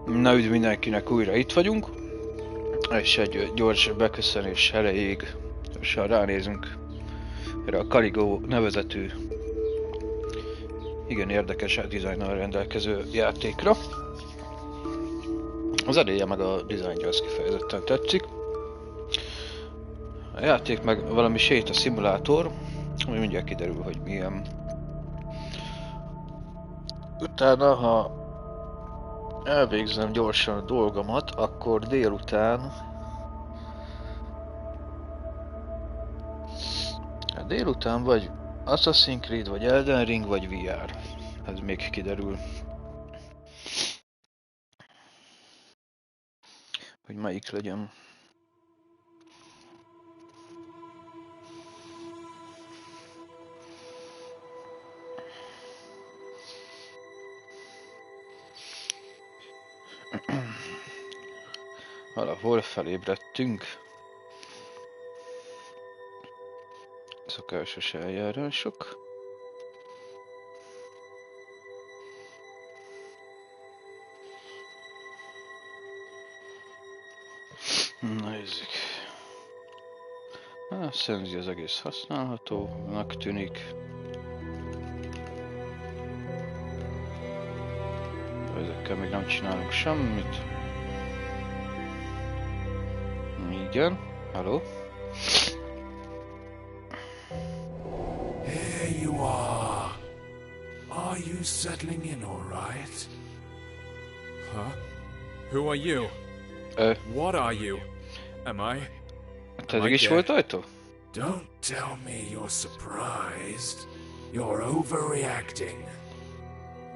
Na, üdv mindenkinek, újra itt vagyunk, és egy gyors beköszönés erejéig gyorsan ránézünk erre a Caligo nevezetű, igen érdekes dizájnnal rendelkező játékra. Az eréje meg a dizájnja az kifejezetten tetszik. A játék meg valami sétaszimulátor, ami mindjárt kiderül, hogy milyen. Utána, ha elvégzem gyorsan a dolgomat, akkor délután vagy Assassin's Creed, vagy Elden Ring, vagy VR. Ez még kiderül. Hogy melyik legyen. Valahol felébredtünk. Szokásos eljárások. Nézzük. Szenzi az egész használhatónak tűnik. Ezekkel még nem csinálunk semmit. Igen, hello. Here you are. Are you settling in all right? Huh? Who are you? What are you? Am I? Te is volt ajtó? Don't tell me you're surprised. You're overreacting.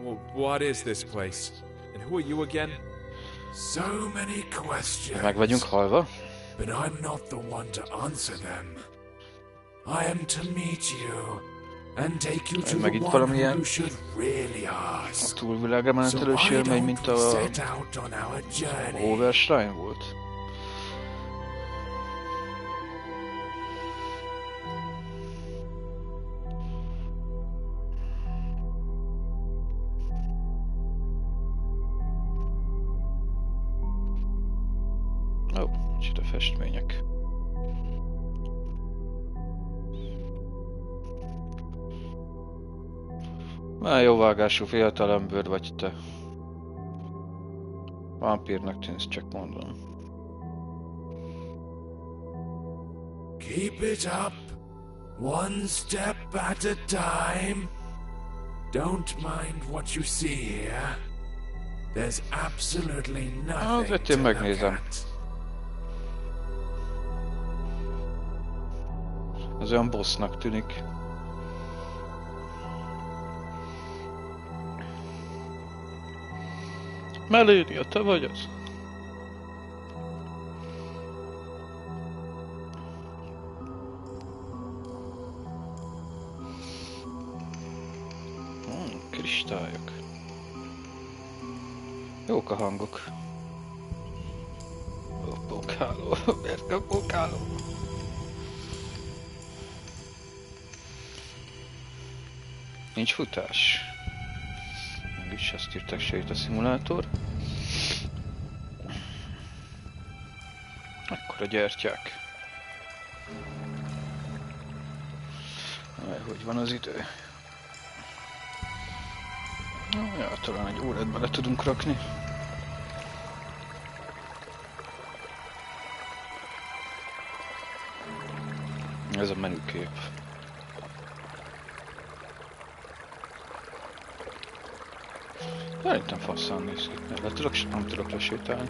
Well, what is this place? And who are you again? So many questions. Meg vagyunk halva. But I'm not the one to answer them. I am to meet you and take you to the one who you should really ask. Túlvilágra menetelős élmény, mint a Overstein volt. Kicsit a festmények. Már jó vágású fiatalember vagy te. Vámpírnak tűnsz, csak mondom. Keep it up. One step at a time. Don't mind what you see here. There's absolutely nothing to look at. Az olyan bossnak tűnik. Melénia, te vagy az? Kristályok. Jók a hangok. Pókáló, Megkaptuk. Nincs futás. Mégis ezt írták, sétaszimulátor. Akkor a gyertyák. Hogy van az idő? Ja, talán egy órát bele tudunk rakni. Ez a menükép. Szerintem faszán néz ki. Nem tudok lesétálni.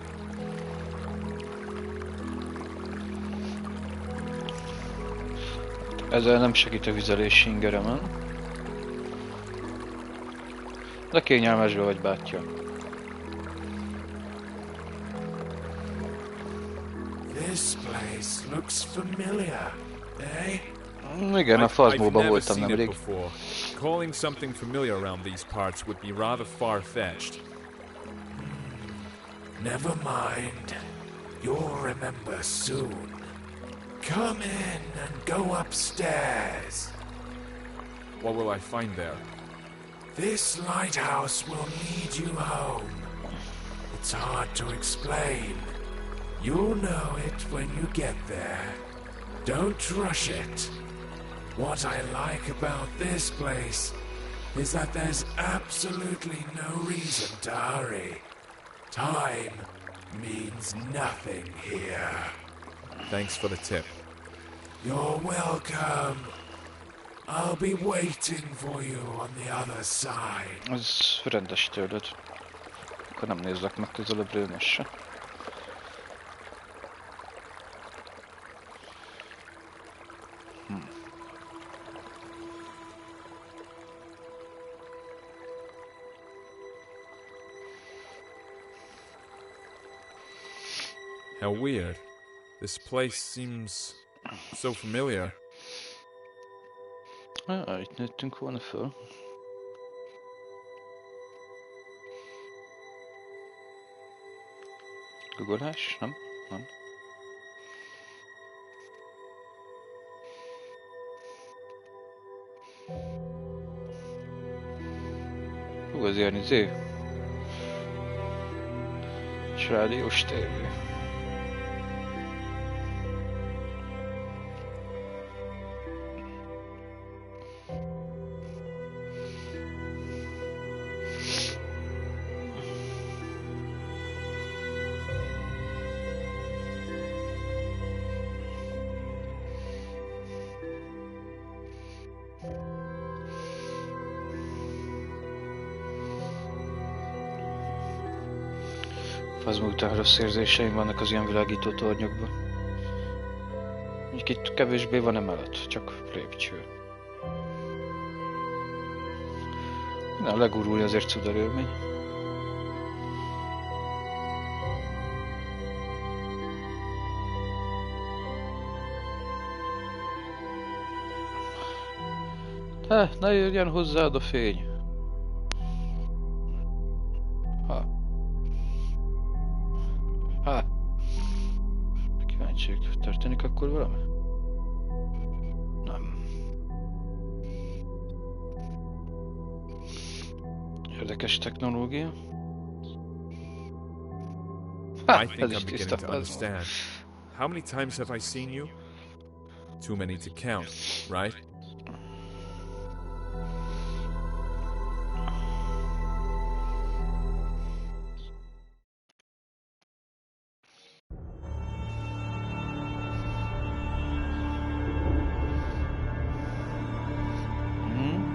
Ezzel nem segít a vizelési ingeremen. De kényelmesbe vagy, bátyja. This place looks familiar, eh? Igen, a Fazmóban voltam nemrég. Calling something familiar around these parts would be rather far-fetched. Never mind. You'll remember soon. Come in and go upstairs. What will I find there? This lighthouse will lead you home. It's hard to explain. You'll know it when you get there. Don't rush it. What I like about this place is that there's absolutely no reason to hurry. Time means nothing here. Thanks for the tip. You're welcome. I'll be waiting for you on the other side. Ez rendes tőled. Akkor nem nézlek meg közelebbről most se. How weird. This place seems so familiar. Itt nőttünk volna föl. Googolás? Nem? Nem. Ez ilyen izé. És rádiós tévé. Az után rossz érzéseim vannak az ilyen világító tornyokban. Itt kevésbé van emelet, csak lépcső. Na, legurulni azért cudar élmény. Ne jöjjön hozzád a fény. Kíváncsiak, történik akkor valami? Nem. Érdekes technológia. I think I'm beginning to understand. How many times have I seen you? Too many to count, right?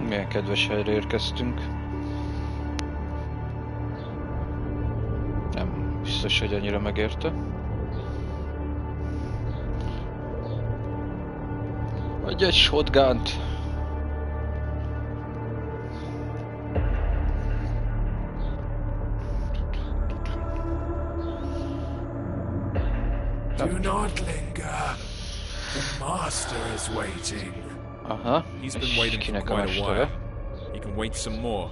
Milyen kedves helyre érkeztünk. Nem biztos, hogy annyira megérte. Adj egy shotgunt! Do not linger. The master is waiting. He's been waiting for quite a while. He can wait some more.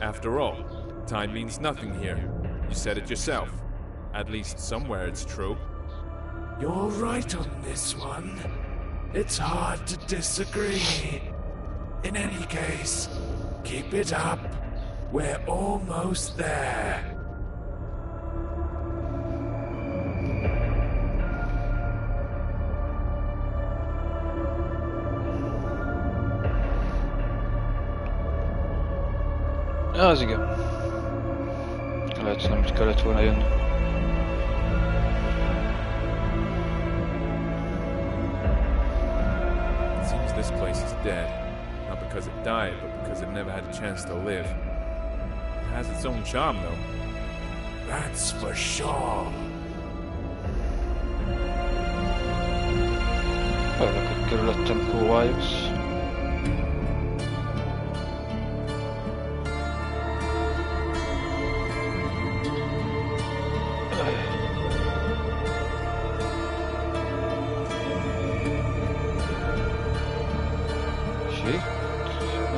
After all, time means nothing here. You said it yourself. At least somewhere it's true. You're right on this one. It's hard to disagree. In any case, keep it up. We're almost there. Az igen. Lehet, hogy nem itt kellett volna jönni. It seems this place is dead. Not because it died, but because it never had a chance to live. It has its own charm, though. That's for sure. Hallok, hogy körülöttem kóvályos.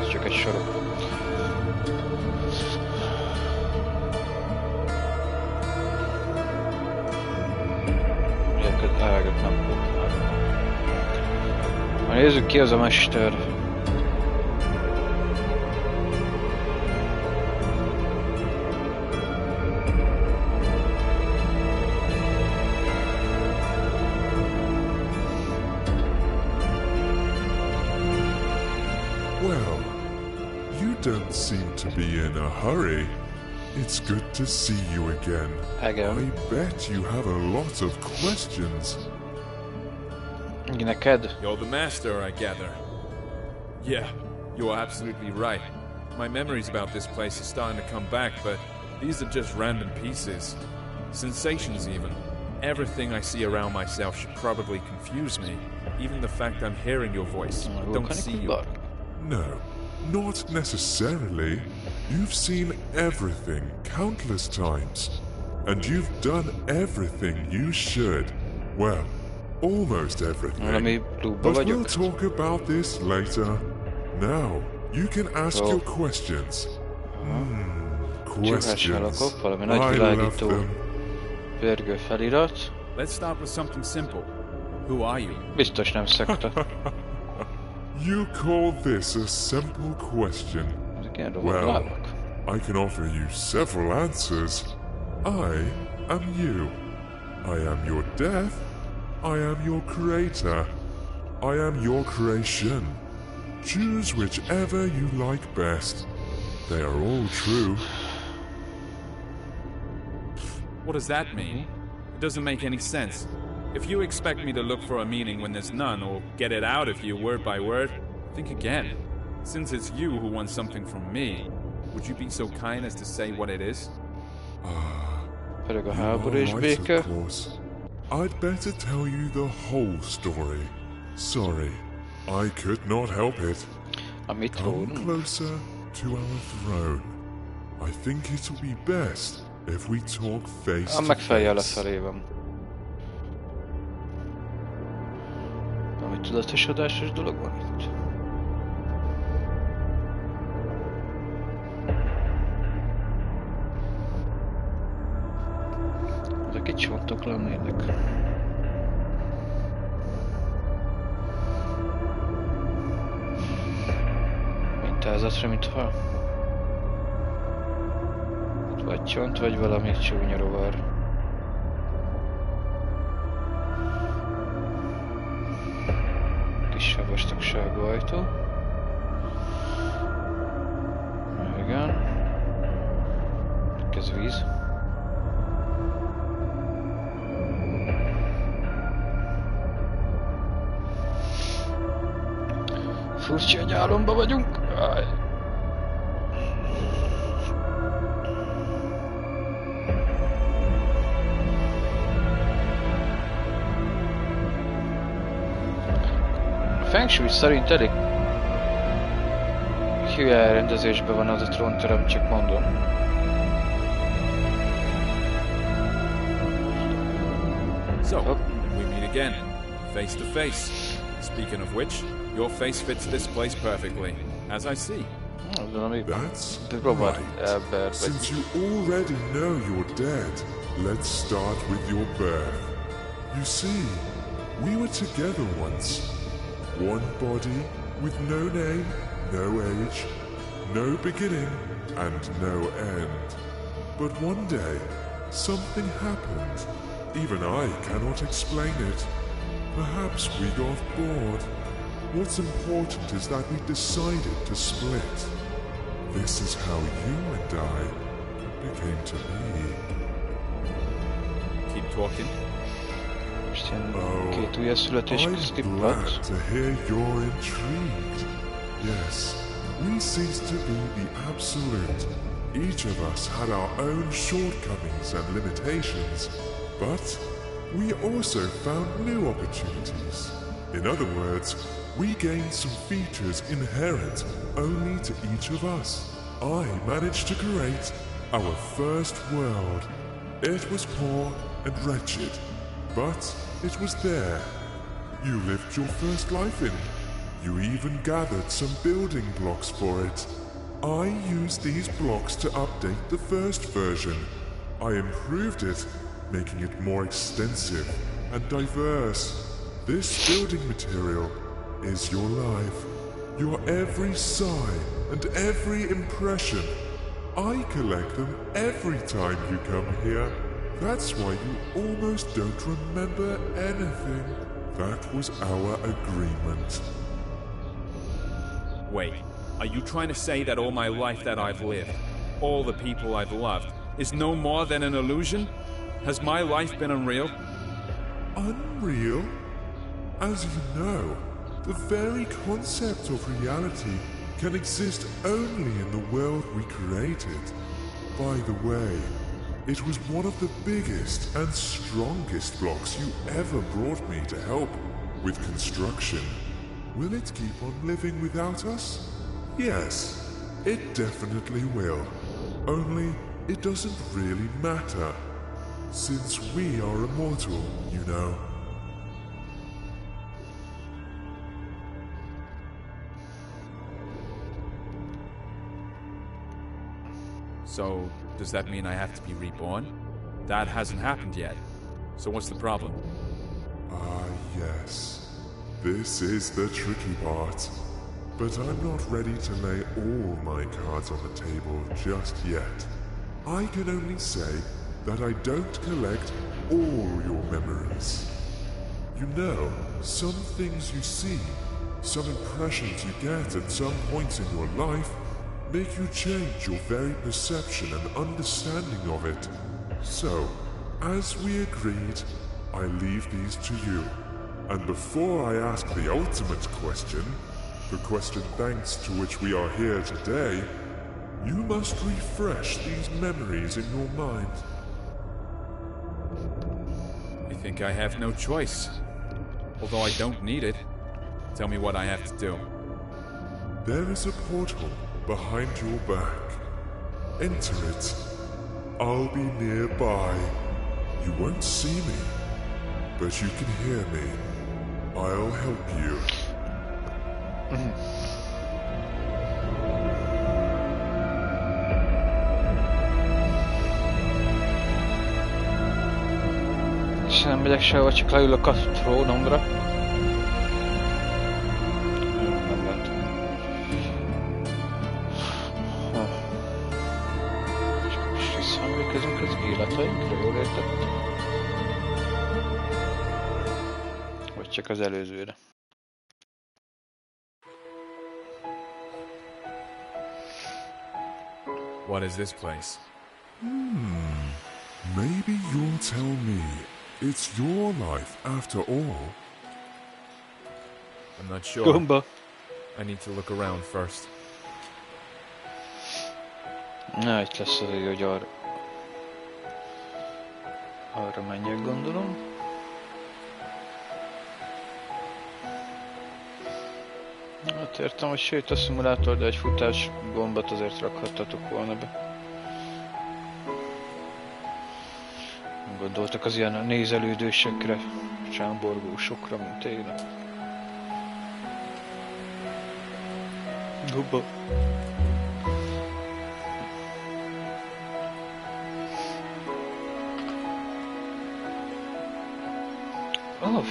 Ez csak egy sarok. Ilyenket ágat nem fog. Nézzük ki az a mester. Well, you don't seem to be in a hurry. It's good to see you again. Again. I bet you have a lot of questions. Neked? You're the master, I gather. Yeah, you are absolutely right. My memories about this place are starting to come back, but these are just random pieces. Sensations, even. Everything I see around myself should probably confuse me. Even the fact I'm hearing your voice. Don't see you. No, not necessarily. You've seen everything countless times. And you've done everything you should. Well, almost everything. But we'll talk about this later. Now, you can ask your questions. Questions. I love them. Pörgő felirat. Let's start with something simple. Who are you? Biztos nem szekta. You call this a simple question? Well, I can offer you several answers. I am you. I am your death. I am your creator. I am your creation. Choose whichever you like best. They are all true. What does that mean? It doesn't make any sense. If you expect me to look for a meaning when there's none, or get it out of you word by word, think again. Since it's you who wants something from me, would you be so kind as to say what it is? You're right, of course. I'd better tell you the whole story. Sorry, I could not help it. Come closer to our throne. I think it'll be best if we talk face to face. Valami tudatosodásos dolog van itt? Ezek itt csontok lennének. Mintázatra, mintha... Vagy csont, vagy valami csúnya rovar. Kis vastagságú ajtó. Igen. Ez víz. Furcsa nyálomba vagyunk. Aj. Feng Shui szerint elég hülye elrendezésben van az a trónterem, csak mondom. So, we meet again, face to face. Speaking of which, your face fits this place perfectly, as I see. That's right. Since you already know you're dead, let's start with your birth. You see, we were together once. One body with no name, no age, no beginning, and no end. But one day, something happened. Even I cannot explain it. Perhaps we got bored. What's important is that we decided to split. This is how you and I became to be. Keep talking. I'm glad to hear you're intrigued. Yes, we ceased to be the absolute. Each of us had our own shortcomings and limitations, but we also found new opportunities. In other words, we gained some features inherent only to each of us. I managed to create our first world. It was poor and wretched, but it was there. You lived your first life in. You even gathered some building blocks for it. I used these blocks to update the first version. I improved it, making it more extensive and diverse. This building material is your life. Your every sigh and every impression. I collect them every time you come here. That's why you almost don't remember anything. That was our agreement. Wait. Are you trying to say that all my life that I've lived, all the people I've loved, is no more than an illusion? Has my life been unreal? Unreal? As you know, the very concept of reality can exist only in the world we created. By the way, it was one of the biggest and strongest blocks you ever brought me to help with construction. Will it keep on living without us? Yes, it definitely will. Only it doesn't really matter, since we are immortal, you know. So, does that mean I have to be reborn? That hasn't happened yet. So what's the problem? Ah, yes. This is the tricky part. But I'm not ready to lay all my cards on the table just yet. I can only say that I don't collect all your memories. You know, some things you see, some impressions you get at some points in your life, make you change your very perception and understanding of it. So, as we agreed, I leave these to you. And before I ask the ultimate question, the question thanks to which we are here today, you must refresh these memories in your mind. I think I have no choice. Although I don't need it. Tell me what I have to do. There is a portal behind your back. Enter it. I'll be nearby. You won't see me, but you can hear me. I'll help you. És nem megyek sehova, csak leülök a trónomra. Nem lehet. Csak most visszaemlékezünk az életeinkre, jól értettem? Vagy csak az előzőre? What is this place? Maybe you'll tell me. It's your life after all. I'm not sure. Gomba. I need to look around first. Na, itt lesz az, hogy arra menjek, gondolom. Hát értem, hogy sőt a szimulátor, de egy futás gombot azért rakhattatok volna be. Gondoltak az ilyen nézelődősekre, csámborgósokra, mint én. Gubba.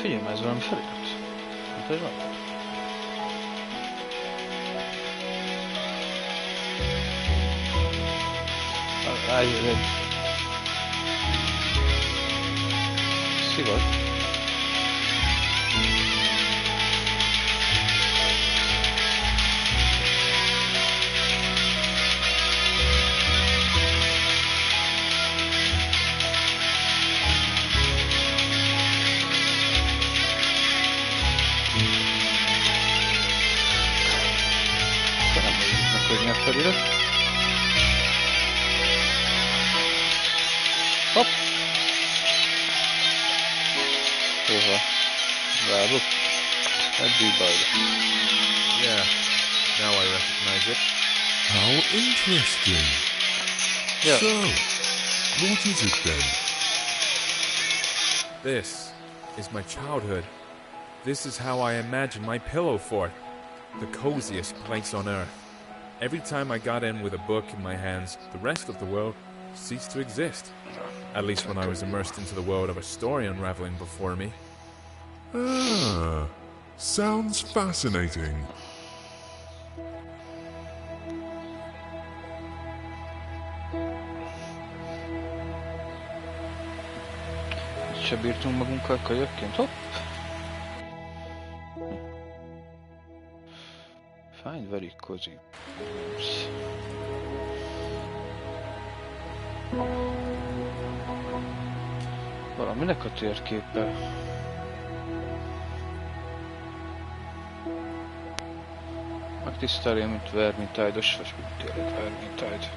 Figyelj, ez valami felirat. Hát ez van. Rájövök. Szigod. Megközni a felirat. Hopp! Hova? Várok. Eddig bajda. Yeah, now I recognize it. How interesting. Yeah. So, what is it then? This is my childhood. This is how I imagine my pillow fort. The coziest place on earth. Every time I got in with a book in my hands, the rest of the world ceased to exist. At least when I was immersed into the world of a story unraveling before me. Ah, sounds fascinating. Se bírtunk magunkkal kölyökként, hopp! Find very cozy. Valaminek a térképe. Megtisztelje, mint vermintájdos, vagy mint tényleg vermintájd.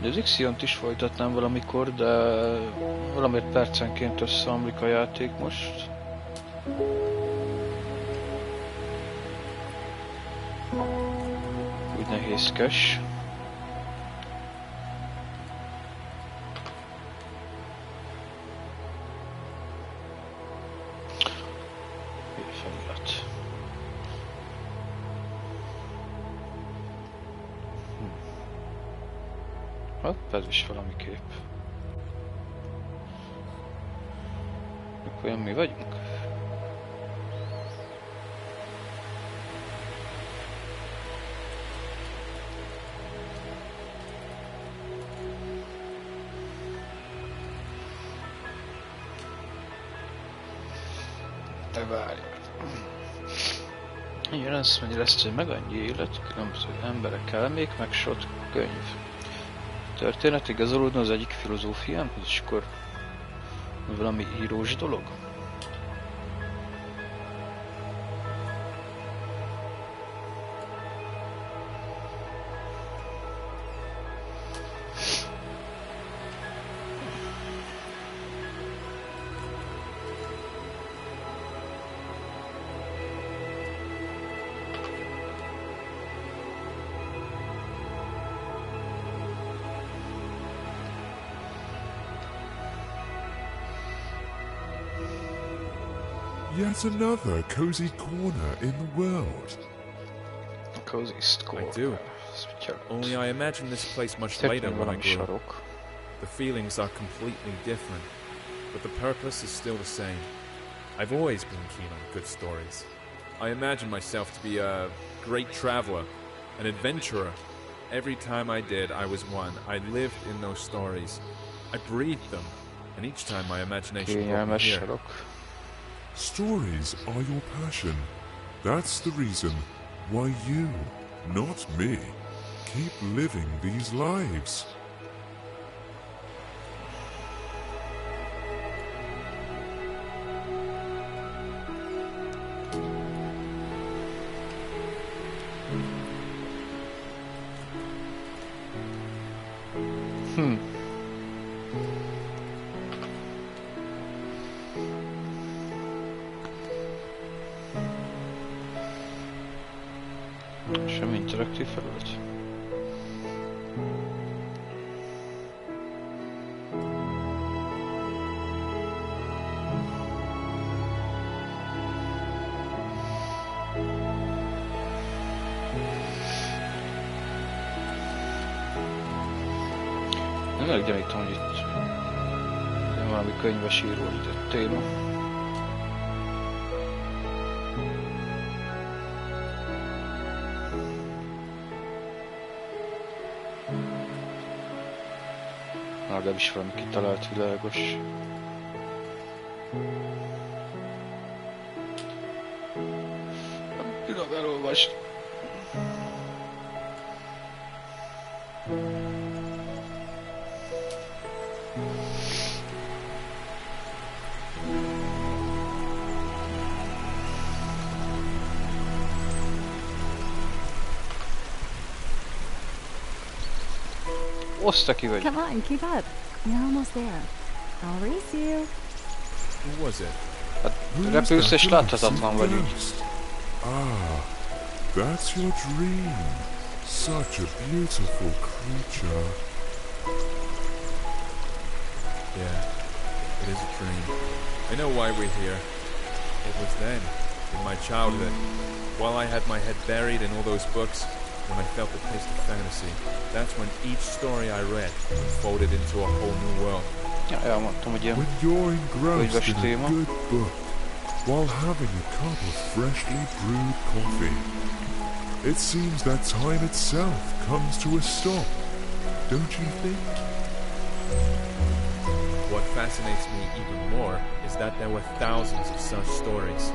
De az Ixiont is folytatnám valamikor, de valamiért percenként összeomlik a játék most. Úgy nehézkes. Felirat. Hopp, ez is valami kép. Akkor olyan mi vagyunk? De várjál. Igen, azt mondja, lesz, hogy meg annyi élet, különböző emberek, elmék, meg sok könyv. Történet igazolódna az egyik filozófiámhoz, és akkor valami írós dolog? Yet another cozy corner in the world. Coziest corner. I do. Only I imagine this place much later when I grew up. The feelings are completely different, but the purpose is still the same. I've always been keen on good stories. I imagine myself to be a great traveler, an adventurer. Every time I did, I was one. I lived in those stories. I breathed them, and each time my imagination brought me here. Stories are your passion. That's the reason why you, not me, keep living these lives. Sem interaktív felület. Nem elég gyanítom, hogy itt valami könyves író ide téma. Legalábbis valami kitalált világos. Nem tudom elolvasni. Oszta ki vagy. Come on, keep up. You're almost there. I'll race you. Who was it? Hát repülsz és láthatatlan vagy úgy. Ah, that's your dream. Such a beautiful creature. Yeah, it is a dream. I know why we're here. It was then, in my childhood, while I had my head buried in all those books, when I felt the taste of fantasy. That's when each story I read unfolded into a whole new world. Ja, elmondtam, hogy ilyen When you're engrossed in a téma. good book, while having a cup of freshly brewed coffee, it seems that time itself comes to a stop, don't you think? What fascinates me even more is that there were thousands of such stories.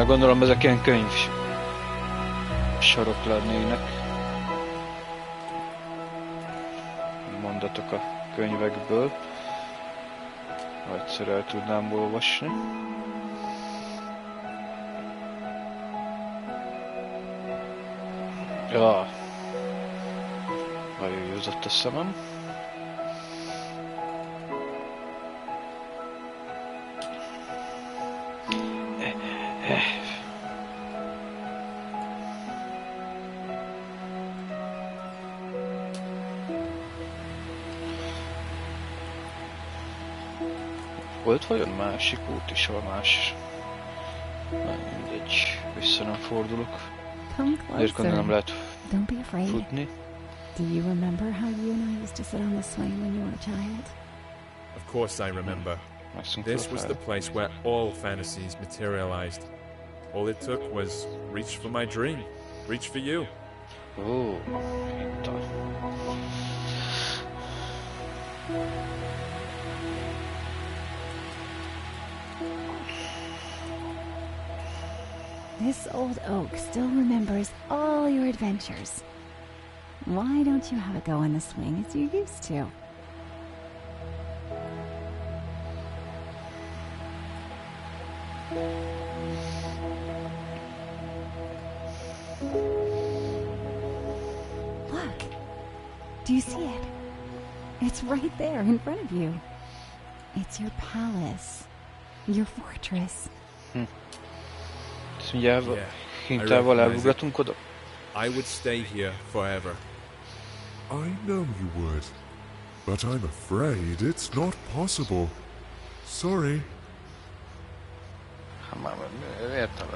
Gondolom ezek ilyen könyv sorok lennének. Mondatok a könyvekből. Ha egyszer el tudnám olvasni. Ja. Bajózott a szemem. Volt vajon másik út is, ahol más? Mindegy, vissza nem fordulok. Ezért gondolom nem lehet futni. Do you remember how you and I used to sit on the swing when you were a child? Of course I remember. This was the place where all fantasies materialized. All it took was reach for my dream, reach for you. Ó, itt a... This old oak still remembers all your adventures. Why don't you have a go on the swing as you used to? Look! Do you see it? It's right there in front of you. It's your palace. Your fortress. Mindjárt hintával elugratunk oda? I would stay here forever. I know you would, but I'm afraid it's not possible. Sorry. Értem.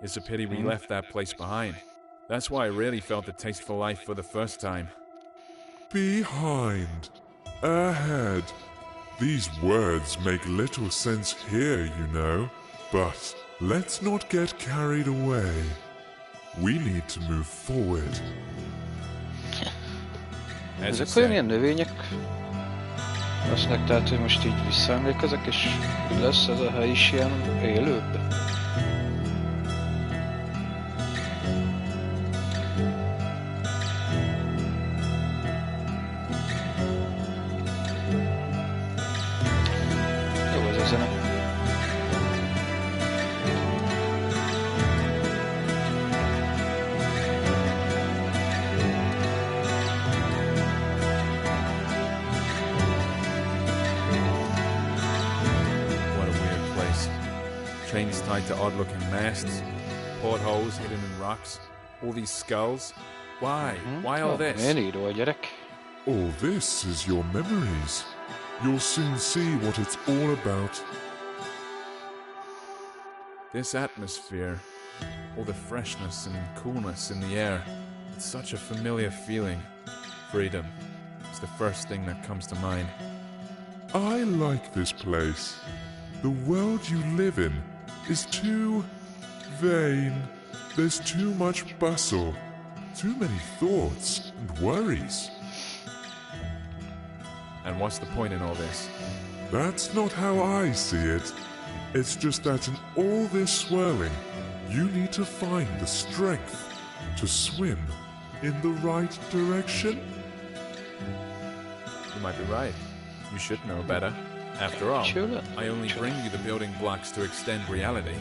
It's a pity we left that place behind. That's why I really felt the taste for life for the first time. Behind. Ahead. These words make little sense here, you know. But let's not get carried away. We need to move forward. Ezek olyan ilyen növények lesznek, tehát hogy most így visszaemlékezek, és úgy lesz ez a hely is ilyen élőbb. Jó ez a zene. Chains tied to odd-looking masts, portholes hidden in rocks, all these skulls. Why? Why all this? All this is your memories. You'll soon see what it's all about. This atmosphere, all the freshness and coolness in the air, it's such a familiar feeling. Freedom is the first thing that comes to mind. I like this place. The world you live in is too vain. There's too much bustle, too many thoughts and worries. And what's the point in all this? That's not how I see it. It's just that in all this swirling, you need to find the strength to swim in the right direction. You might be right. You should know better. After all, I only bring you the building blocks to extend reality.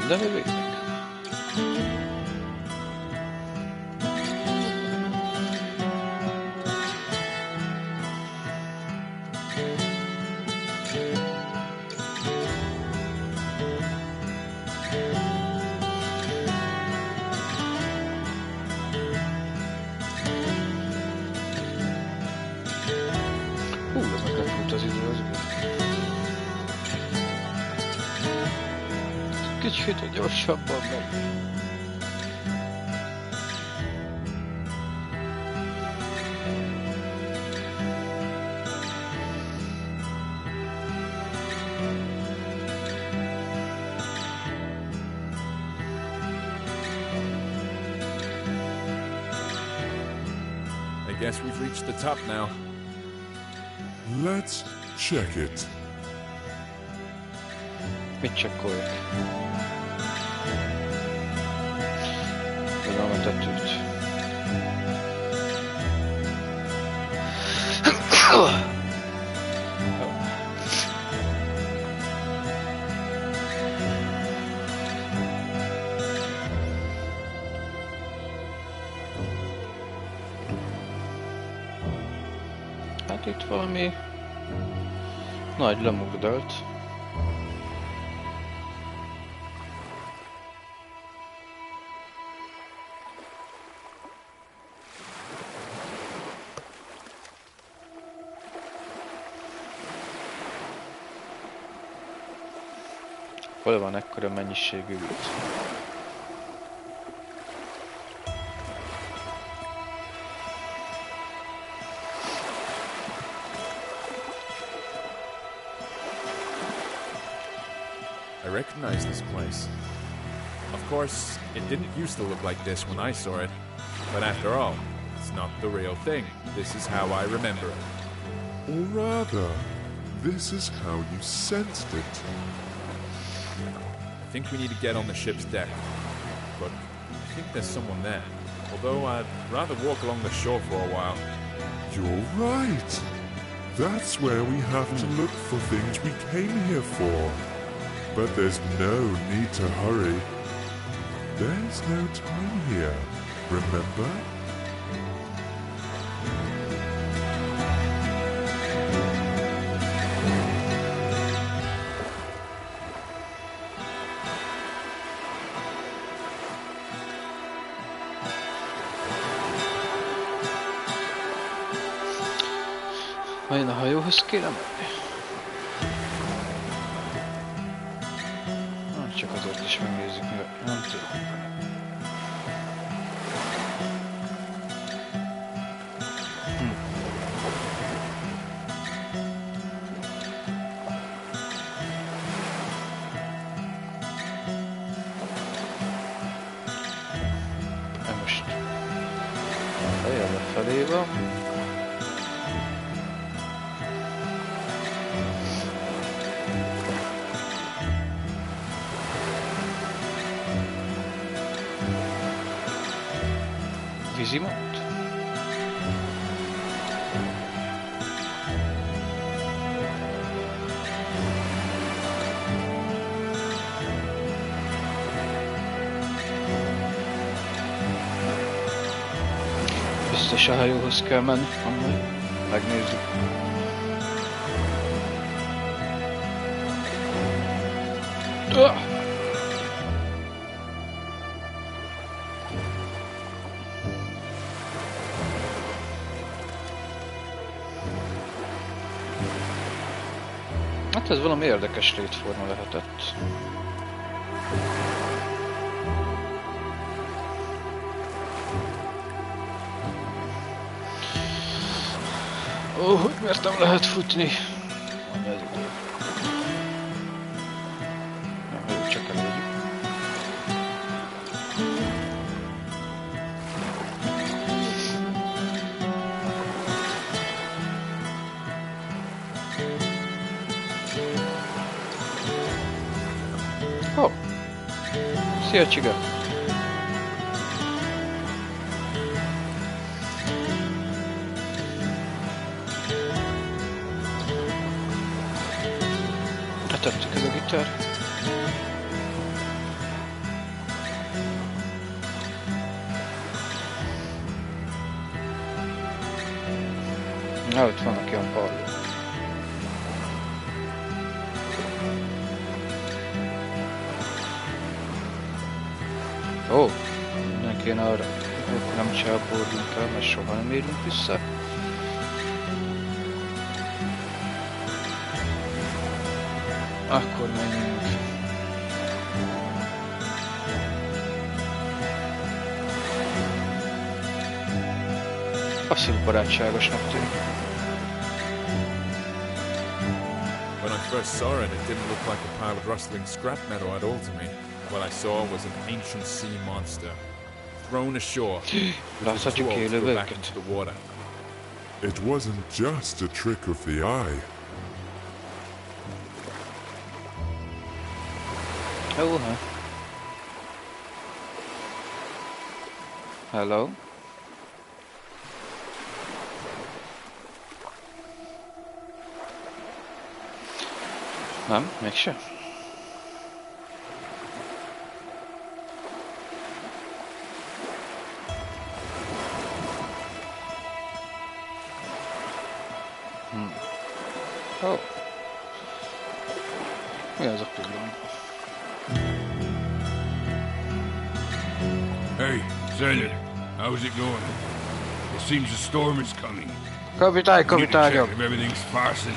De mi végig? De meg lefut az idő, az igaz. Kicsit gyorsabban megy. I guess we've reached the top now. Let's check it. Mit csekkoljak? Tudom a tetőt. Hát itt valami nagy lemugdalt. Hol van ekkora mennyiségű út? I recognize this place. Of course, it didn't used to look like this when I saw it, but after all, it's not the real thing. This is how I remember it. Or rather, this is how you sensed it. I think we need to get on the ship's deck, but I think there's someone there. Although I'd rather walk along the shore for a while. You're right. That's where we have to look for things we came here for. But there's no need to hurry. There's no time here, remember? Vajon a hajóhoz kéne menni? Csak azért is megnézzük, mert nem tudom. Most lejjel lefelé van. Vízimód? Biztos a hajóhoz kell menni, amúgy megnézzük. Hát ez valami érdekes létforma lehetett. Ó, hogy miért nem lehet futni? Ami az idő. Szia, csiga! Tetszik ez a gitár. Na, ott vannak ilyen pallók. Ó, nem kéne arra. Nem csábordunk el, mert soha nem érünk vissza. Akkor menjünk. Azt hiszem barátságosnak tűnik. When I first saw it, it didn't look like a pile of rustling scrap metal at all to me. What I saw was an ancient sea monster, thrown ashore, which was too old to go back into the water. It wasn't just a trick of the eye. Oh, huh? Hello? Nem, mégse. Oh. Mi az a pillanat? Hey, sailor, how's it going? It seems a storm is coming. Kapitány, Need to check kapitányom! if everything's fastened.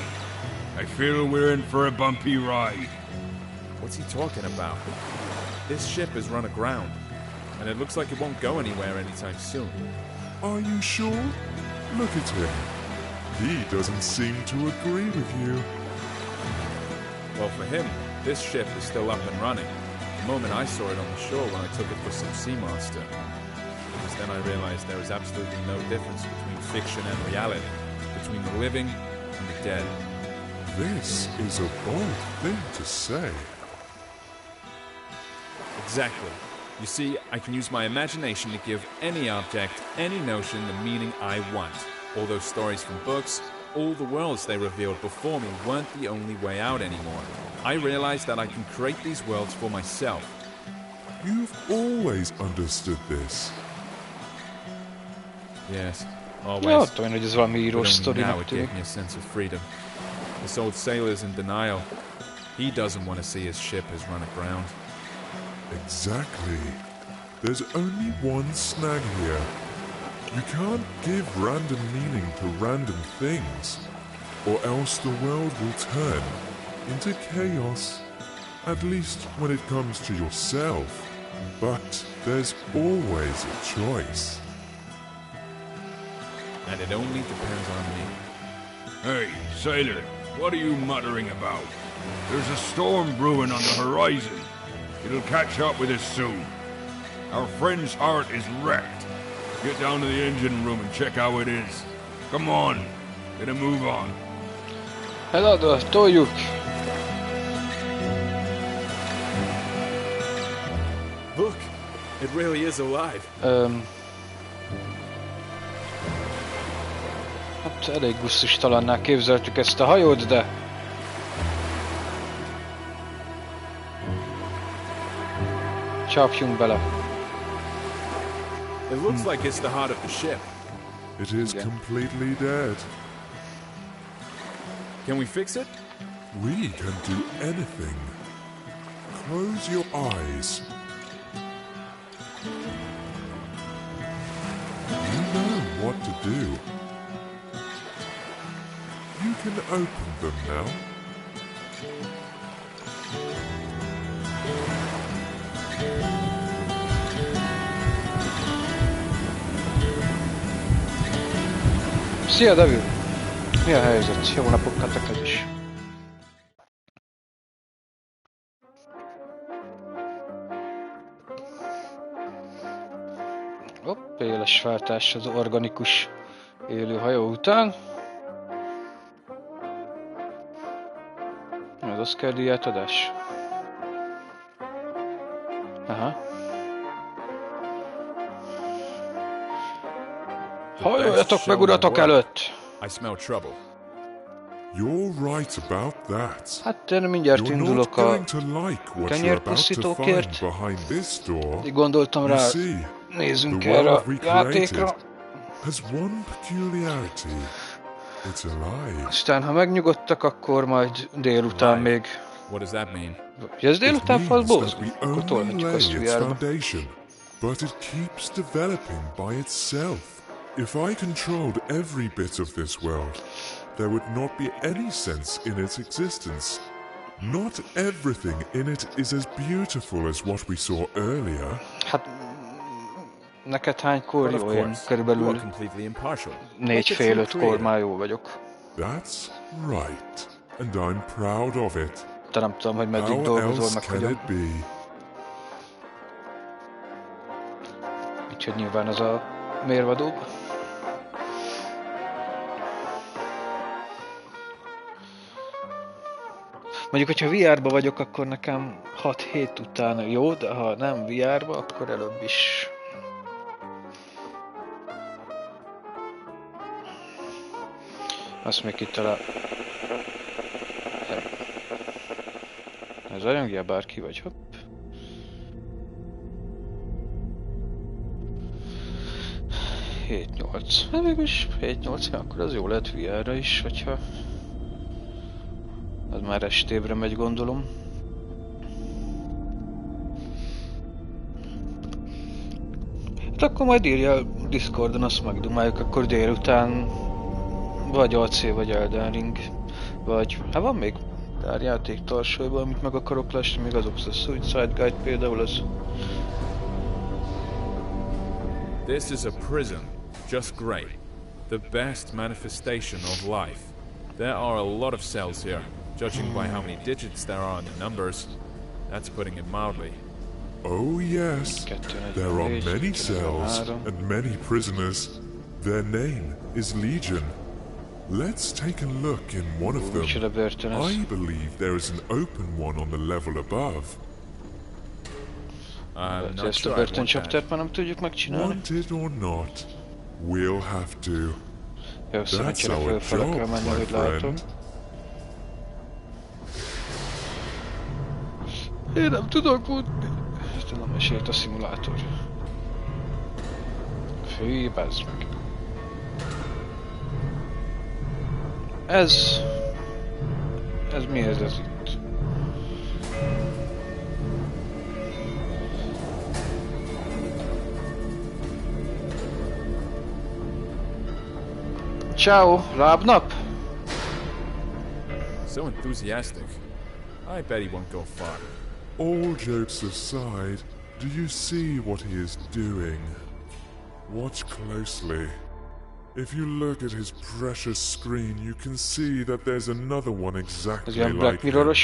I feel we're in for a bumpy ride. What's he talking about? This ship is run aground, and it looks like it won't go anywhere anytime soon. Are you sure? Look at him. He doesn't seem to agree with you. Well, for him, this ship is still up and running. The moment I saw it on the shore when I took it for some sea monster. Because then I realized there is absolutely no difference between fiction and reality, between the living and the dead. This is a bold thing to say. Exactly. You see, I can use my imagination to give any object, any notion, the meaning I want. All those stories from books, all the worlds they revealed before me weren't the only way out anymore. I realized that I can create these worlds for myself. You've always understood this. Yes, always. Ja, tudom, hogy ez valami írós But only sztorinak now it tűnik. gave me a sense of freedom. This old sailor's in denial. He doesn't want to see his ship has run aground. Exactly. There's only one snag here. You can't give random meaning to random things, or else the world will turn into chaos. At least when it comes to yourself. But there's always a choice. And it only depends on me. Hey, sailor, what are you muttering about? There's a storm brewing on the horizon. It'll catch up with us soon. Our friend's heart is wrecked. Get down to the engine room and check how it is. Come on, get a move on. Eladva, toljuk! Look, it really is alive. Hát elég gusztustalanná képzeltük ezt a hajót, de... Csapjunk bele. It looks like it's the heart of the ship. It is completely dead. Can we fix it? We can do anything. Close your eyes. You know what to do. You can open them now. Szia, David! Mi a helyzet? Jó napokat neked is! Hopp, éles váltás az organikus élő hajó után. Az Oscar díjátadás. Aha. Hajoljatok meg, uratok előtt! I smell trouble. You're right about that. Hát én mindjárt You're indulok not a going to like what you're about to kenyérpusztítókért. find behind this door. Így gondoltam You rá, see, nézzünk the erre a world we created játékra. has one peculiarity. It's alive. Aztán, ha megnyugodtak, akkor majd délután még... What does that mean? Ja, ez It délután means fasz that bózunk, we akkor only tolhatjuk lay azt its VR-ba. foundation, but it keeps developing by itself. If I controlled every bit of this world, there would not be any sense in its existence. Not everything in it is as beautiful as what we saw earlier. Hát... Neked hánykor But of jó? Én course, you körülbelül are completely impartial. 4-5-kor már jó vagyok. That's right, and I'm proud of it. De nem tudom, hogy meddig How dolgozol, else meg can hogyan. it be? Úgyhogy nyilván ez a mérvadóbb. Mondjuk, hogyha VR-ba vagyok, akkor nekem 6 hét után jó, de ha nem VR-ba, akkor előbb is. Azt még itt talán... Ez rajongjál bárki, vagy hopp. ...7-8. Hát végülis 7-8, akkor az jó lehet VR-ra is, hogyha... Az már estébre megy, gondolom. Hát akkor majd írja Discordon, azt megdumáljuk, akkor délután... Vagy AC, vagy Elden Ring. Vagy... Hát van még pár játék tarsolyban, amit meg akarok lesni, még azok a Suicide Guide például az... This is a prison. Just great. The best manifestation of life. There are a lot of cells here, judging by how many digits there are in the numbers. That's putting it mildly. Oh yes, there are many cells and many prisoners. Their name is Legion. Let's take a look in one of them. I believe there is an open one on the level above. Ezt a börtöncsaptert már nem tudjuk megcsinálni. Want it or not, we'll have to. Jó, szerencsére fölfele kell menni, hogy látom. Én nem tudok futni. Nem mesélt a szimulátor. Fű, bazd meg. Ez mi ez itt? Ciao, lábnap? So enthusiastic. I bet he won't go far. All jokes aside, do you see what he is doing? Watch closely. If you look at his precious screen, you can see that there's another one exactly like him.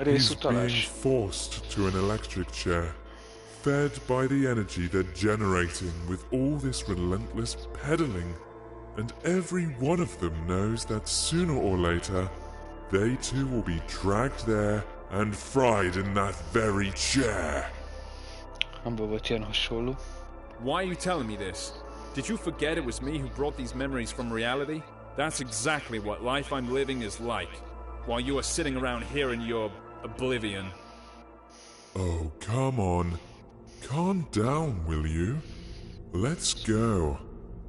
He's being forced to an electric chair, fed by the energy they're generating with all this relentless pedaling. And every one of them knows that sooner or later, they too will be dragged there and fried in that very chair. Why are you telling me this? Did you forget it was me who brought these memories from reality? That's exactly what life I'm living is like, while you are sitting around here in your oblivion. Oh, come on. Calm down, will you? Let's go.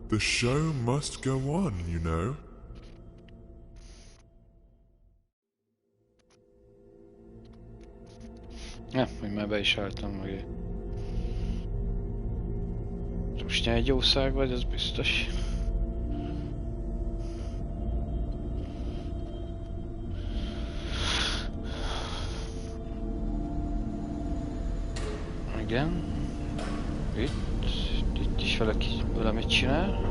The show must go on, you know. Ja, hogy már be is álltam mögé. Most egy jószág vagy, az biztos. Igen. Itt is valaki valamit csinál.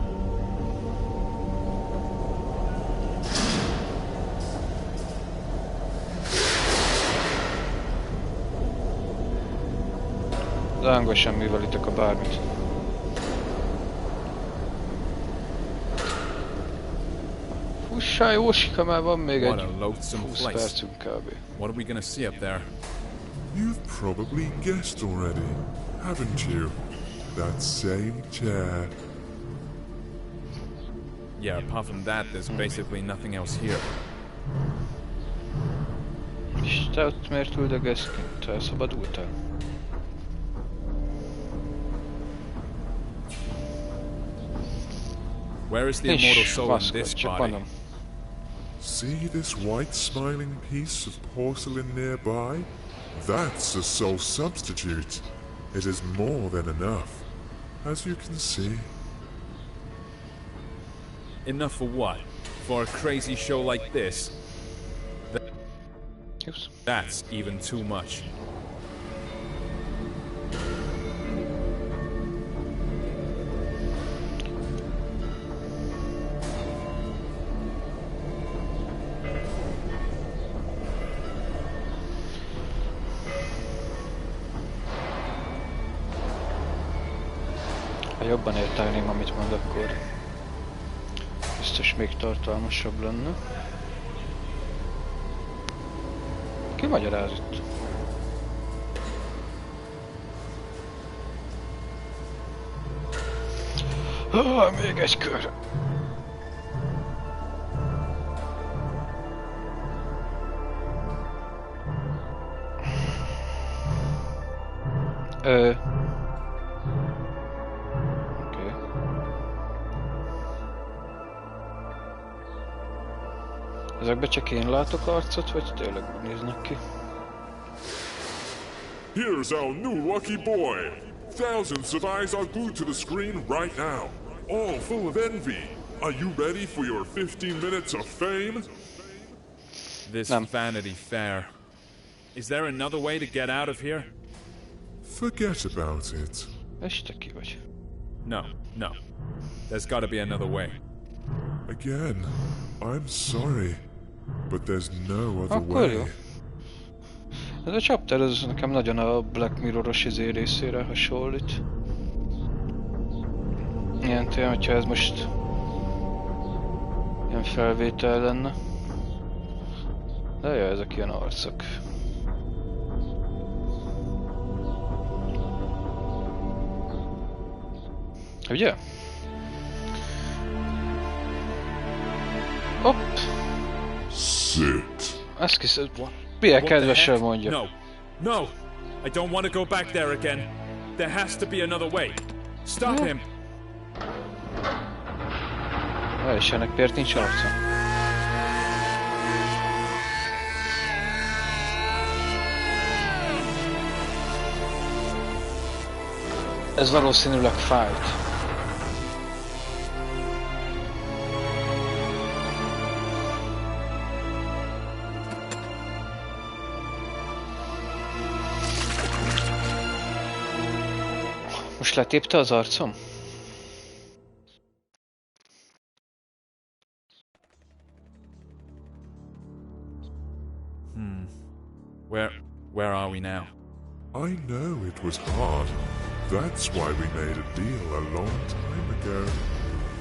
De hangosan művelitek a bármit. Fussál, Jósika, már van még egy 20 percünk kb. What are we gonna see up there? You've probably guessed already, haven't you? That same chair. Yeah, apart from that, there's basically nothing else here. És te ott miért üldögélsz kint? Te elszabadultál? Where is the immortal soul in this body? See this white smiling piece of porcelain nearby? That's a soul substitute. It is more than enough, as you can see. Enough for what? For a crazy show like this? That's even too much. Ha jobban érteném, amit mond, akkor biztos még tartalmasabb lenne. Ki magyaráz itt? Még egy kör. Ezekbe csak én látok arcot, vagy tényleg úgy néznek ki? Here's our new lucky boy! Thousands of eyes are glued to the screen right now, all full of envy. Are you ready for your 15 minutes of fame? This Vanity Fair. Is there another way to get out of here? Forget about it. És te ki vagy? No, no. There's gotta be another way. Again, I'm sorry, but there's no other Akkor way. jó. Ez a chapter ez nekem nagyon a Black Mirror-os részére hasonlít. Ilyen téma, hogyha ez most ilyen felvétel lenne. De jó, ezek ilyen arcok. Ugye? Hopp! Sit. Ezt kiszed... Milyen kedvesen mondja. No, no! I don't want to go back there again. There has to be another way. Stop him! És ennek miért nincs arca? Ez valószínűleg fájt. Most letépte az arcom? Where are we now? I know it was hard. That's why we made a deal a long time ago.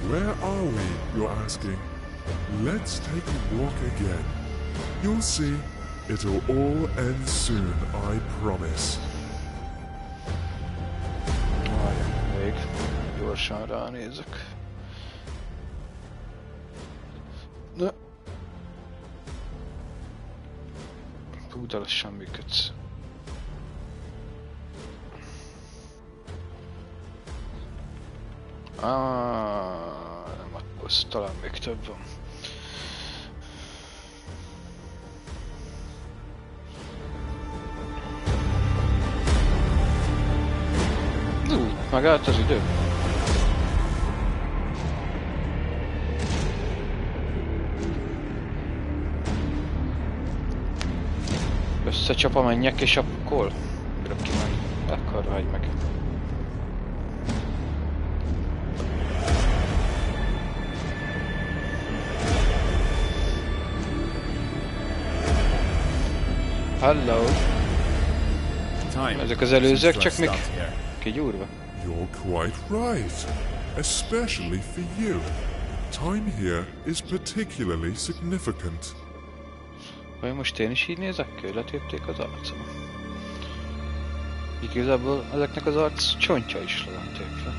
Where are we, you're asking? Let's take a walk again. You'll see, it'll all end soon, I promise. Még gyorsan ránézek. De... Hú, de lassan működsz. Nem, akkor talán még több van. Megállt az idő. Összecsap a mennyek és akkor ugrok ki meg. Akkor hagyd meg. Hello. Ezek az előzők csak még kigyúrva. You're quite right, especially for you. Time here is particularly significant. Vagy most én is így nézek ki, hogy letépték az arcom. Igazából ezeknek az arc csontja is le van tépve.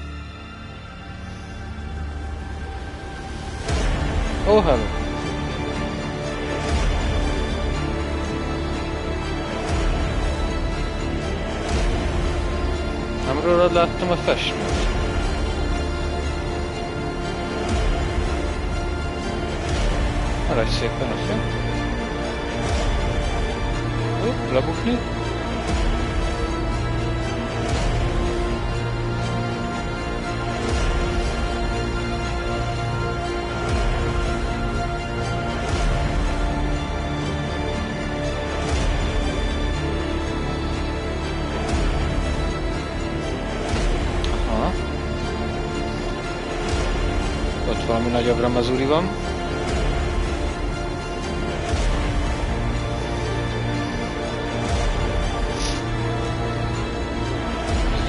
Oh, hello. Nem rólad láttam a festményt. Maradj szépen a fenn. Hopp, lebukni. Valami nagyobb ramazúri van.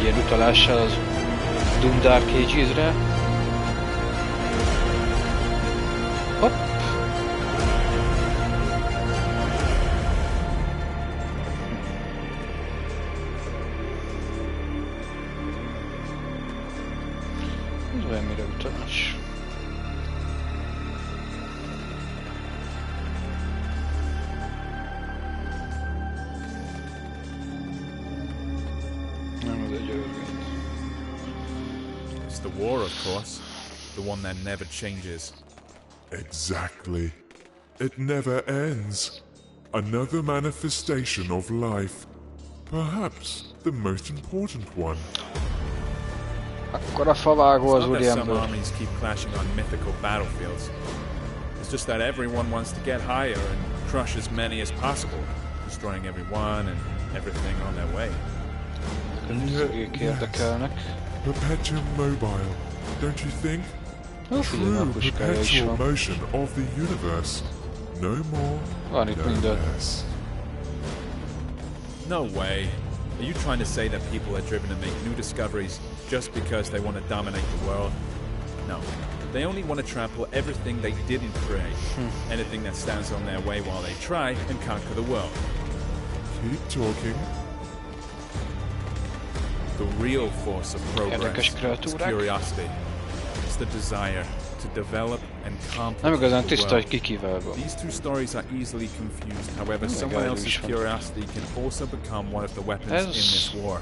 Ilyen utalással az Doom Dark Ages-re. Hopp! Ez olyan mire utalás. It's the war, of course. The one that never changes. Exactly. It never ends. Another manifestation of life. Perhaps the most important one. Akkor a favágó az It's not that some úriember. armies keep clashing on mythical battlefields. It's just that everyone wants to get higher and crush as many as possible, destroying everyone and everything on their way. Ők érdekelnek. Perpetuum mobile, don't you think? Ó, figyelj, a True puskája is perpetual van. motion of the universe. No more, Van itt no minden. less. No way. Are you trying to say that people are driven to make new discoveries just because they want to dominate the world? No. They only want to trample everything they didn't create. Anything that stands on their way while they try and conquer the world. Keep talking. The real force of progress Érdekes is kreatúrák. curiosity. It's the desire to develop and Nem complicate igazán the tiszta, hogy world. ki kivel van. These two stories are easily confused. However, Oh my someone God, else's which one? curiosity can also become one of the weapons in this war.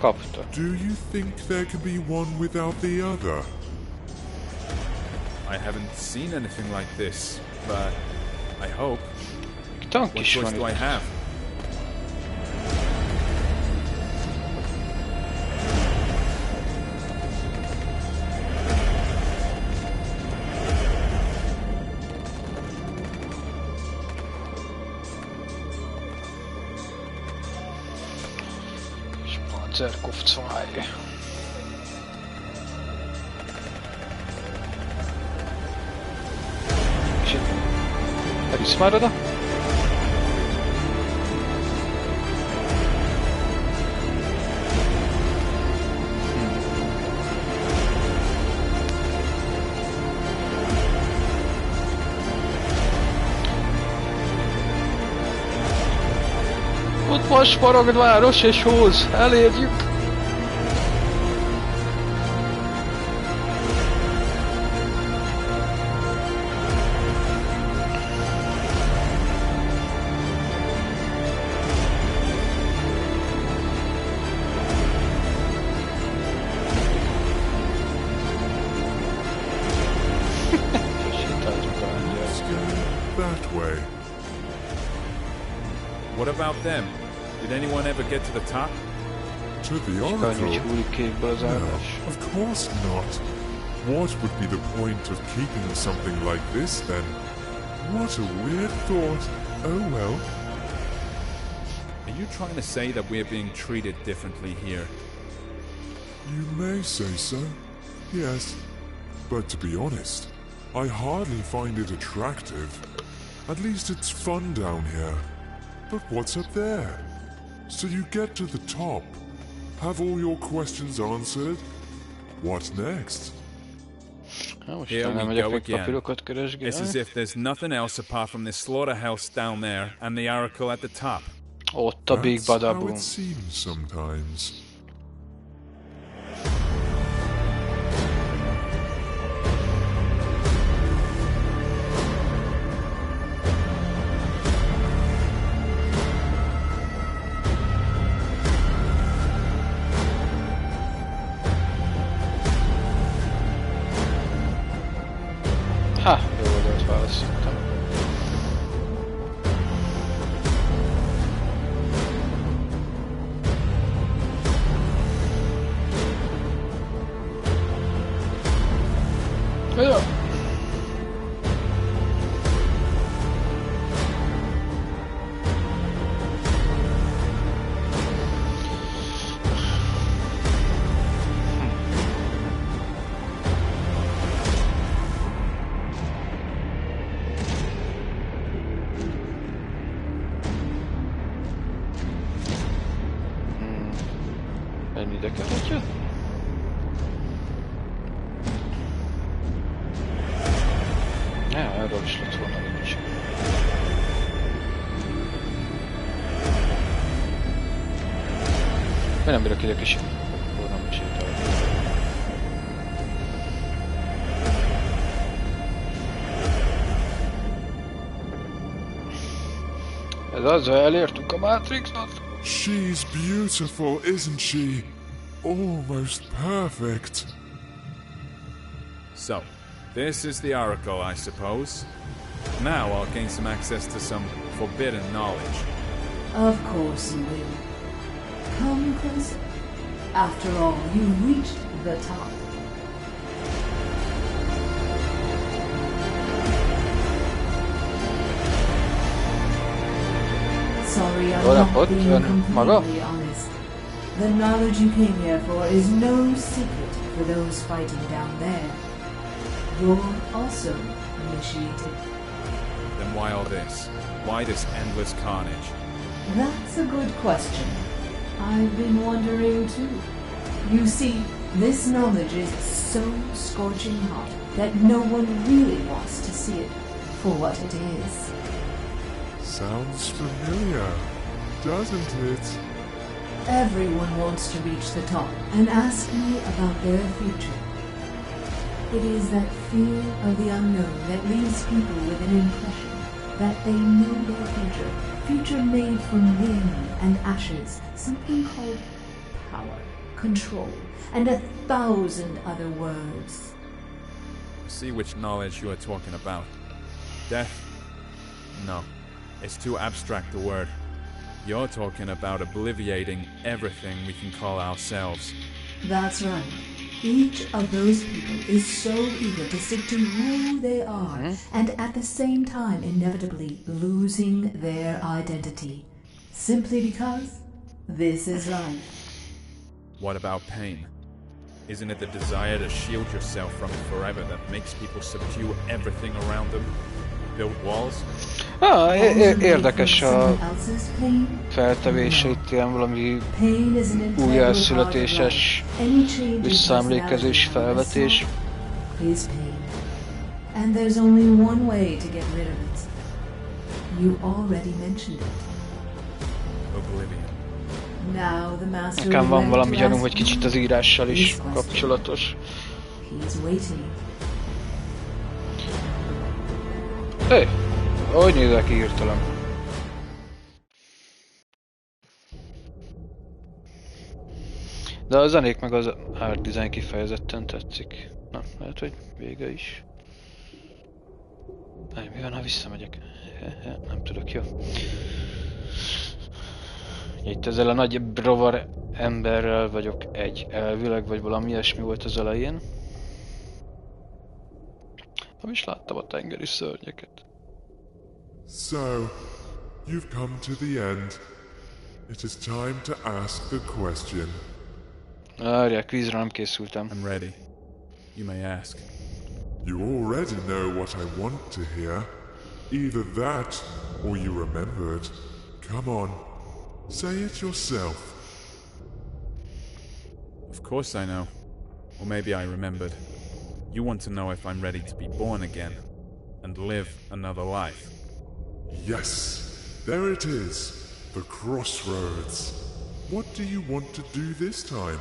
Kapta. Do you think there can be one without the other? I haven't seen anything like this, but I hope. Tank What is choice van do I itt. have? Panzerkopf 2. És itt... Elvisz már oda? Ott van Smaragdváros és Hóz, elérjük! Sétáljuk a lengyel. Let's go that way. What about them? Did anyone ever get to the top? To the Annyi, hogy oracle? húlik kékből az No, állás. of course not. What would be the point of keeping something like this then? What a weird thought. Oh well. Are you trying to say that we're being treated differently here? You may say so. Yes. But to be honest, I hardly find it attractive. At least it's fun down here. But what's up there? So you get to the top. Have all your questions answered? What next? Na most Here nem we megyek go még again. papírokat It's as keresgélni. if there's nothing else apart from this slaughterhouse down there and the oracle at the top. Ott a Big That's how Badaboom. it seems sometimes. Ha, jó oldalt választottam. Jó. Ennyi ide kellett jönni? Ja, erről is lett volna nincs. Mi nem bírok ide kis... Ó, nem is sétálok. Ez az, elértünk a Matrixot. She's beautiful, isn't she? Almost perfect. So, this is the oracle, I suppose. Now I'll gain some access to some forbidden knowledge. Of course you will. Come closer. After all, you reached the top. Sorry, I'm not being completely honest. The knowledge you came here for is no secret for those fighting down there. You're also initiated. Then why all this? Why this endless carnage? That's a good question. I've been wondering too. You see, this knowledge is so scorching hot that no one really wants to see it for what it is. Sounds familiar, doesn't it? Everyone wants to reach the top and ask me about their future. It is that fear of the unknown that leaves people with an impression that they know their future. Future made from wind and ashes, something called power, control, and 1,000 other words. See which knowledge you are talking about. Death? No. It's too abstract a word. You're talking about obliviating everything we can call ourselves. That's right. Each of those people is so eager to stick to who they are, and at the same time inevitably losing their identity. Simply because this is life. What about pain? Isn't it the desire to shield yourself from it forever that makes people subdue everything around them? Build walls? Érdekes a feltevése, itt ilyen valami újjászületéses visszaemlékezés felvetés. And there's only one way to get rid of it. You already mentioned it. Oblivion. Now the master. Nekem van valami gyanúm, hogy kicsit az írással is kapcsolatos. He's waiting. Hé! Hogy nézek ki hirtelen? De a zenék meg az art design kifejezetten tetszik. Na, lehet, hogy vége is. Mi van, ha visszamegyek? Nem tudok, jó. Itt ezzel a nagy rovar emberrel vagyok elvileg, vagy valami ilyesmi volt az elején. Nem is láttam a tengeri szörnyeket. So, you've come to the end. It is time to ask the question. Várjál, kvízre nem készültem. I'm ready. You may ask. You already know what I want to hear. Either that, or you remembered. Come on, say it yourself. Of course I know. Or maybe I remembered. You want to know if I'm ready to be born again and live another life. Yes, there it is, the crossroads. What do you want to do this time?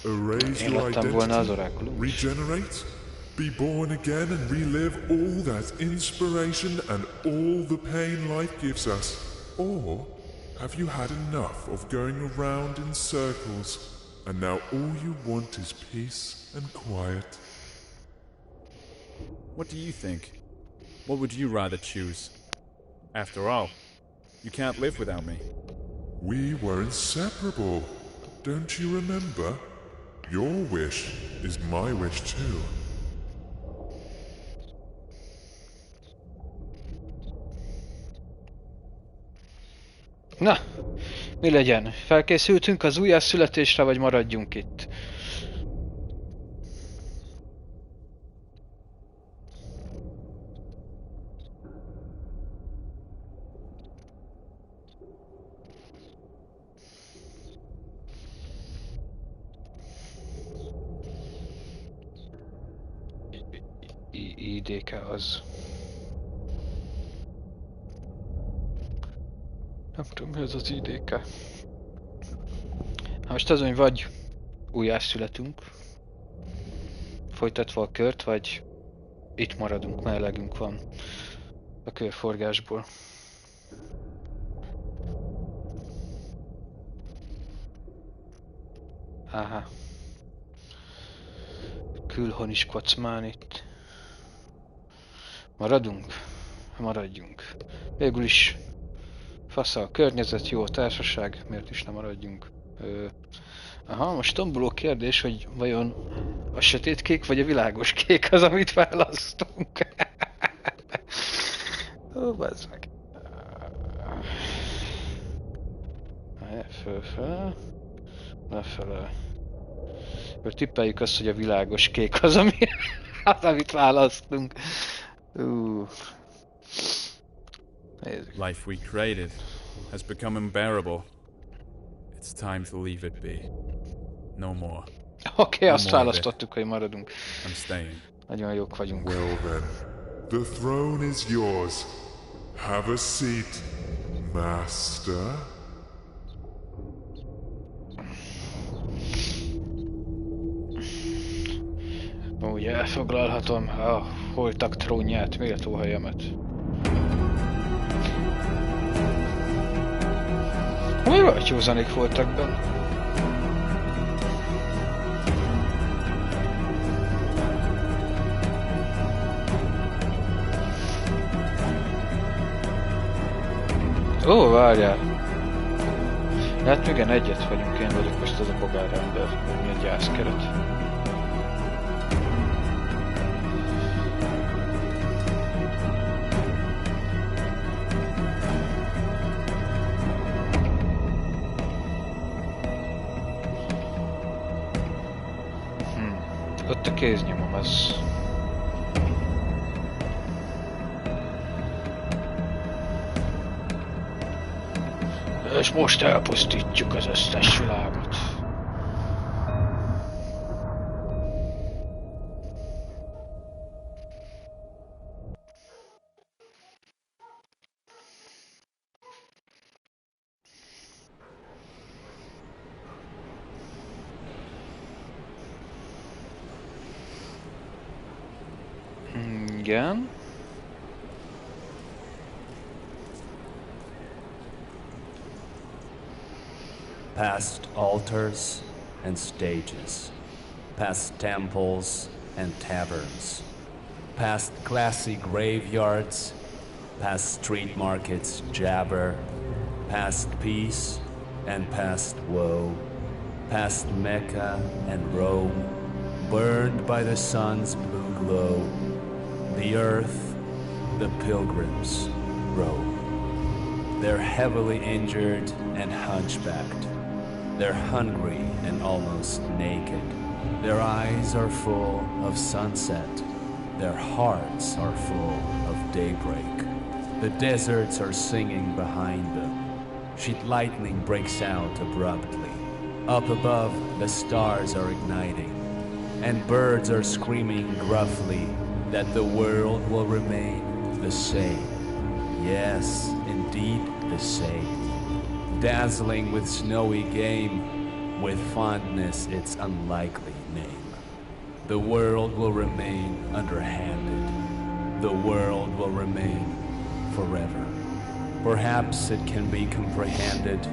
Erase your identity, regenerate, be born again and relive all that inspiration and all the pain life gives us? Or have you had enough of going around in circles and now all you want is peace and quiet? What do you think? What would you rather choose? After all, you can't live without me. We were inseparable. Don't you remember? Your wish is my wish too. Na, mi legyen? Felkészültünk az újjászületésre, vagy maradjunk itt? IDK az. Nem tudom, mi az az IDK. Hát most azon, vagy újjászületünk, folytatva a kört, vagy itt maradunk, mert elegünk van a körforgásból. Aha. Külhon is kocmán itt. Maradunk? Maradjunk. Végül is fasz a környezet, jó a társaság, miért is nem maradjunk? Aha, most tomboló kérdés, hogy vajon a sötétkék vagy a világos kék az, amit választunk? Ó, bazd meg. Föl. Lefele. Akkor tippeljük azt, hogy a világos kék az, amit választunk. Life we created has become unbearable. It's time to leave it be. No more. Oké, azt választottuk, hogy maradunk. I'm staying. Nagyon jók vagyunk. Well then, the throne is yours. Have a seat, master. Úgy elfoglalhatom a holtak trónját, méltó helyemet. Mi vagy józanék voltak benne? Ó, várjál! Hát igen, egyet vagyunk, én vagyok most az a bogár ember, mi egy gyászkeret. Ott a kéznyomom, az... És most elpusztítjuk az összes világot. Igen. Past altars and stages, past temples and taverns, past classy graveyards, past street markets jabber, past peace and past woe, past Mecca and Rome, burned by the sun's blue glow, the earth, the pilgrims roam. They're heavily injured and hunchbacked. They're hungry and almost naked. Their eyes are full of sunset. Their hearts are full of daybreak. The deserts are singing behind them. Sheet lightning breaks out abruptly. Up above, the stars are igniting. And birds are screaming gruffly that the world will remain the same. Yes, indeed the same. Dazzling with snowy game, with fondness its unlikely name. The world will remain underhanded. The world will remain forever. Perhaps it can be comprehended.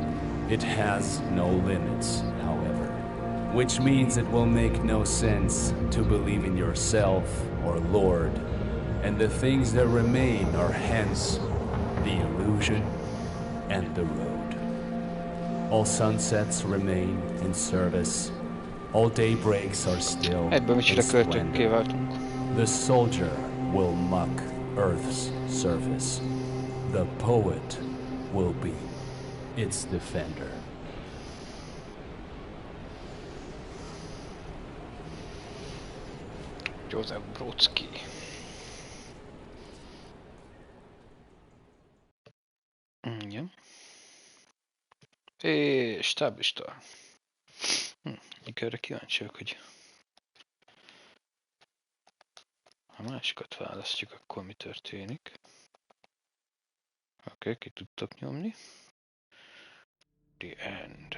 It has no limits, however. Which means it will make no sense to believe in yourself or Lord and the things that remain are hence the illusion and the road. All sunsets remain in service. All daybreaks are still in splendor. The soldier will muck Earth's surface. The poet will be its defender. Joseph Brodsky. Igen. És stáblista. Mikörre kíváncsi vagyok, hogy ha másikat választjuk, akkor mi történik. Oké, ki tudtok nyomni. The end.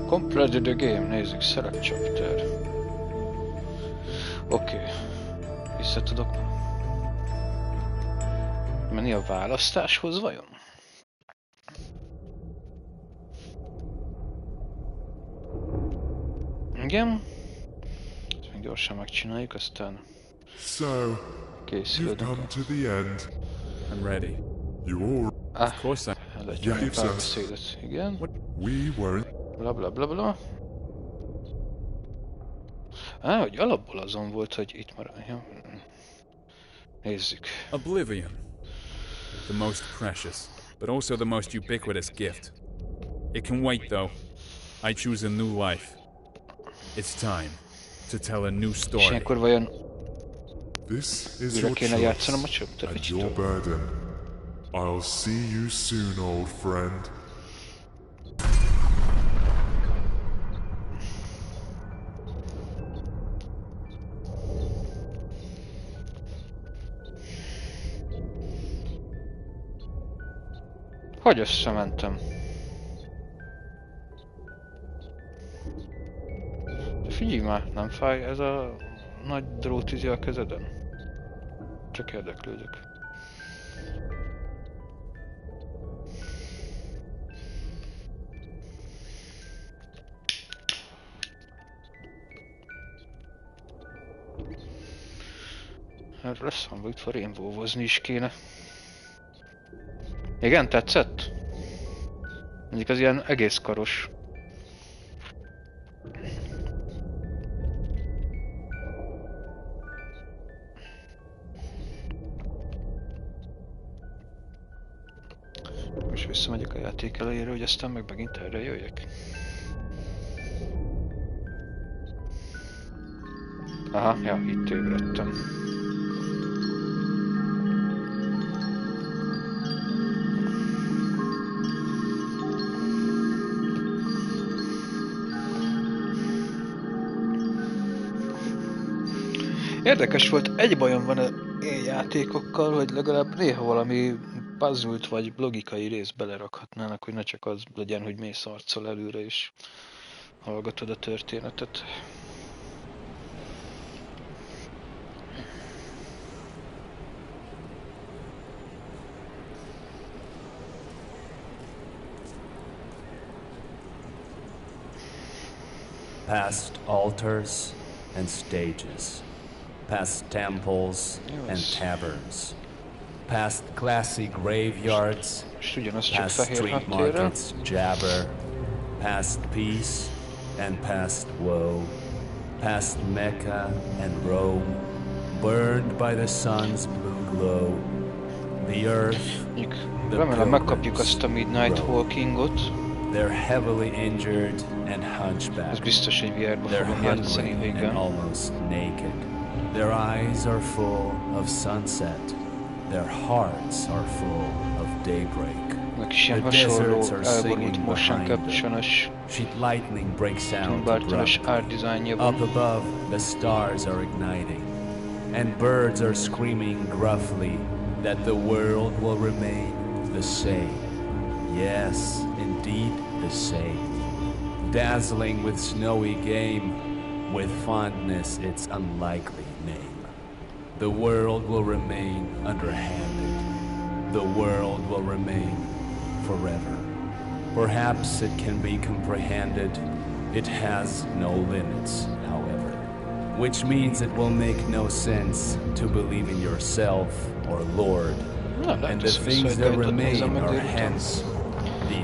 Complete the game, nézzük, select chapter. Oké. Vissza tudok menni a választáshoz vajon? Igen. Ezt még gyorsan megcsináljuk, aztán készülök. I'm ready. Of course I párbeszédet, igen. Bla bla bla bla. Hogy alapból azon volt, hogy itt maradjam. Nézzük. Oblivion. The most precious, but also the most ubiquitous gift. It can wait though. I choose a new life. It's time to tell a new story. És ilyenkor vajon This is your choice and your burden. I'll see you soon, old friend. Hogy összementem? De figyelj már, nem fáj ez a nagy drótüzi a kezeden? Csak érdeklődök. Erről lesz van, itt rainbow-ozni is kéne. Igen, tetszett? Mondjuk az ilyen egész karos. Most visszamegyek a játék elejére, hogy aztán meg megint erre jöjjek. Aha, ja, itt ébredtem. Érdekes volt, egy bajom van a én játékokkal, hogy legalább néha valami puzzle-t vagy logikai részt belerakhatnának, hogy ne csak az legyen, hogy mész arccal előre és hallgatod a történetet. Past altars and stages. Past temples and taverns, past classy graveyards, past street markets jabber, past peace and past woe, past Mecca and Rome, burned by the sun's blue glow, the earth, the pilgrims, they're heavily injured and hunchbacked, they're hungry and almost naked. Their eyes are full of sunset. Their hearts are full of daybreak. The deserts are singing behind them. Sheet lightning breaks out abruptly. Up above, the stars are igniting. And birds are screaming gruffly that the world will remain the same. Yes, indeed the same. Dazzling with snowy game, with fondness its unlikely name. The world will remain underhanded. The world will remain forever. Perhaps it can be comprehended. It has no limits, however. Which means it will make no sense to believe in yourself or Lord. And the things that remain are hence the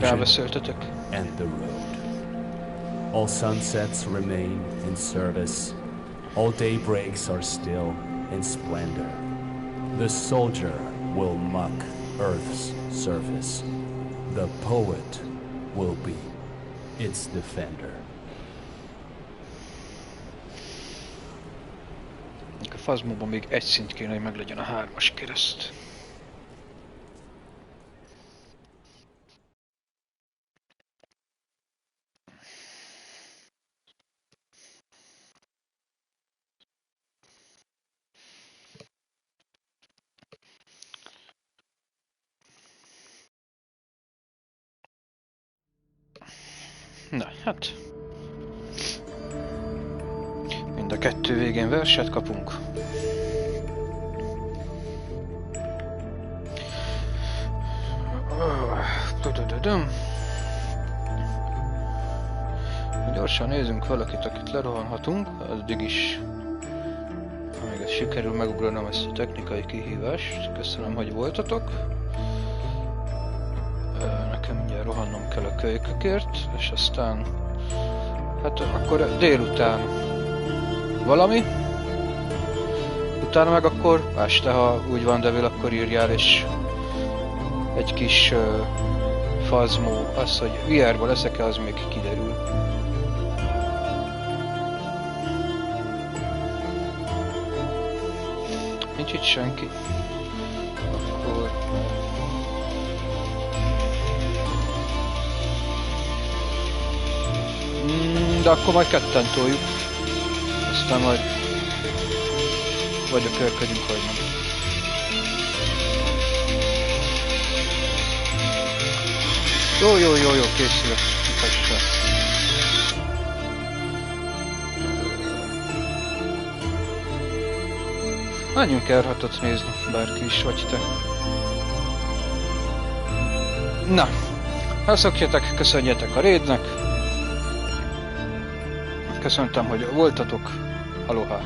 illusion and the road. All sunsets remain in service. All daybreaks are still in splendor. The soldier will muck Earth's surface. The poet will be its defender. A Phasmóban még egy szint kéne, hogy meglegyen a 3-as kereszt. Na, hát... Mind a kettő végén verset kapunk. Gyorsan nézzünk valakit, akit lerohanhatunk, addig is, amíg ez sikerül megugranom ezt a technikai kihívást. Köszönöm, hogy voltatok. Nekem mindjárt rohannom kell a kölykökért, és aztán, hát akkor délután valami, utána meg akkor este, ha úgy van, Devil, akkor írjál, és egy kis Phasmo, az, hogy VR-ba leszek-e, az még kiderül. Nincs itt senki. Akkor... De akkor majd ketten toljuk. Aztán majd... vagy a körködünk, vagy nem. Jó, készülök. Mutassa. Menjünk el R6-ot nézni, bárki is vagy te. Na, ha szokjatok, köszönjetek a raidnek. Köszöntem, hogy voltatok. Aloha.